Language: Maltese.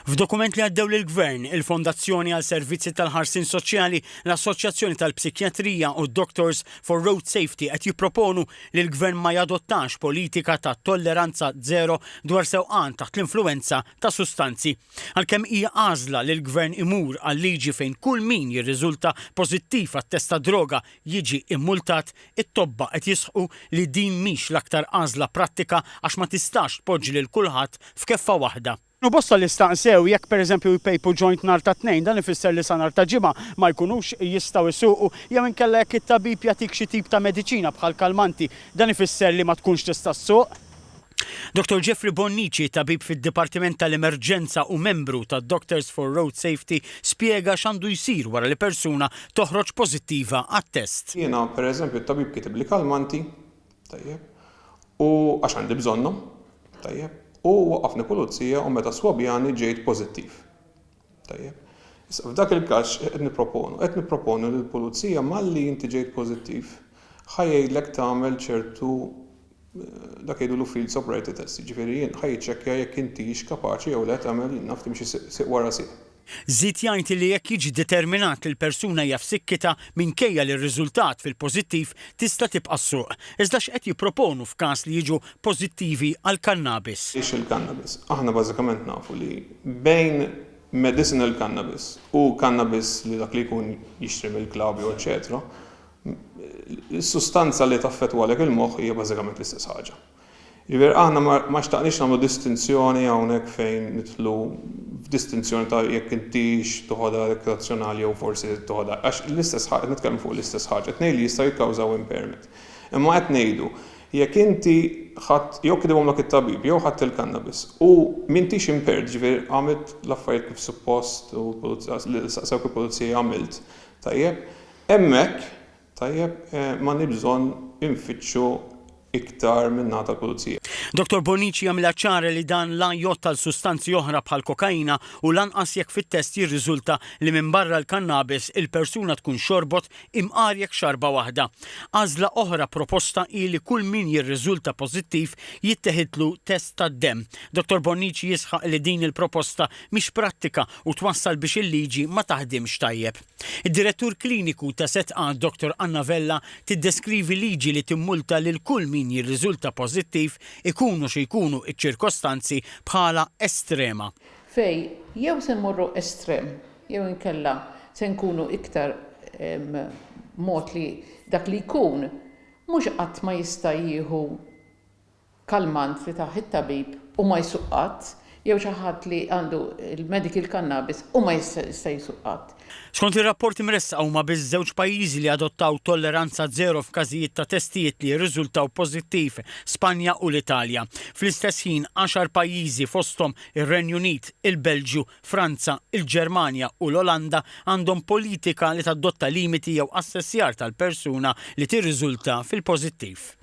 F'dokument li għaddew lill-Gvern, il-Fondazzjoni għal Servizzi tal-Ħarsien Soċjali, l-Assoċjazzjoni tal-Psikjatrija u Doctors for Road Safety qed jipproponu li l-Gvern ma jadottax politika ta' tolleranza zero dwar sewqan taħt l-influenza ta' sustanzi. Għalkemm hija għażla li l-Gvern imur għal liġi fejn kull min jirriżulta pożittiv għat-test ta' droga jiġi immultat, it-tobba qed jisħu li din mhix l-aktar għażla prattika għax ma tistax tpoġġi lil kulħadd f'keffa waħda. Bosta li staqsew jekk pereżempju jpejpu joint nhar ta' tnejn dan ifisser li sa nhar ta' ġimgħa ma jkunux jistgħu jsuqu jew inkella jekk it-tabib jagħtik xi tip ta' mediċina bħal kalmanti dan ifisser li ma tkunx tista' ssuq. Dr. Jeffrey Bonnici, tabib fid-Dipartiment tal-Emerġenza u membru ta' Doctors for Road Safety, spjega x'għandu jsir wara li persuna toħroġ pożittiva għat-test. Jiena pereżempju t-tabib kitib li kalmanti, tajjeb, u għax għandi bżonnhom, tajjeb. U waqafni pulizija u meta swabjani ġejt pożittiv. Tajjeb. Issa f'dak il-każ qed nipproponu li l-pulizija malli inti ġejt pożittiv ħajjgħidlek tagħmel ċertu dak jgħidu field sobriety test, jiġifieri jien ħajjiċċekkja jekk intix kapaċi jew le tagħmel naf timxi siq wara siq. Żied jgħid li jekk jiġi determinat li l-persuna hija f'sikkita minkejja li r-riżultat fil-pożittiv tista' tibqa' s-suq. Iżda x'qed jipproponu f'każ li jiġu pożittivi għall-kannabis. Ix il-kannabis. Aħna bażikament nafu li bejn medicinal cannabis u cannabis li dak li jkun jixtri mill-klabi u eċetera, is-sustanza li taffettwalek il-moħħ hija bażikament l-istess ħaġa. Jiver aħna ma xtaqniex nagħmlu distinzjoni hawnhekk fejn nidħlu f'distinzjoni ta' jekk intix toħodha rekreazzjonali jew forsi toħodha għax l-istess ħaġa nitkellmu fuq l-istess ħaġa tnejn li jistgħu jikkawżaw impairment. Imma qed ngħidu jekk inti ħadd jew kitibhomlok it-tabib jew ħadd il-cannabis u m'intix impaired ġifier għamilt l-affarijiet kif suppost u saqsew il-pulizija għamilt. Tajjeb, hemmhekk tajjeb ma nibżonn infittxu iktar minna tal-pulizija. Dr. Bonnici jagħmilha ċara li dan la jgħod tal-sustanzi oħra bħal kokaina u lanqas jekk fit-test jirriżulta li minn barra l-kannabis il-persuna tkun xorbot imqar jekk xarba waħda. Għażla oħra proposta hi li kull min jirriżulta pożittiv jittieħidlu test tad-demm. Dr. Bonnici jisħaq li din il-proposta mhix prattika u twassal biex il-liġi ma taħdimx tajjeb. Id-direttur kliniku ta' setqa Dr. Anna Vella tiddeskrivi liġi li timmulta lil kull min jirriżulta pożittiv ikunu xi jkunu iċ-ċirkostanzi bħala estrema. Fej, jew se mmorru estrem, jew inkella se nkunu iktar mod li dak li jkun mhux qatt ma jista' jieħu kalmant li taħ it-tabib u ma jsuqqat, jew xi ħadd li għandu il-medical cannabis u ma jista' jsuqqat. Skont ir-rapporti mressaq huma biss żewġ pajjiżi li adottaw tolleranza zero f'każijiet ta' testijiet li jirriżultaw pożittiv, Spanja u l-Italja. Fl-istess ħin 10 pajjiżi fosthom ir-Renju Unit, il-Belġju, Franza, il-Ġermanja u l-Olanda għandhom politika li tadotta limiti jew assessjar tal-persuna li tirriżulta fil-pożittiv.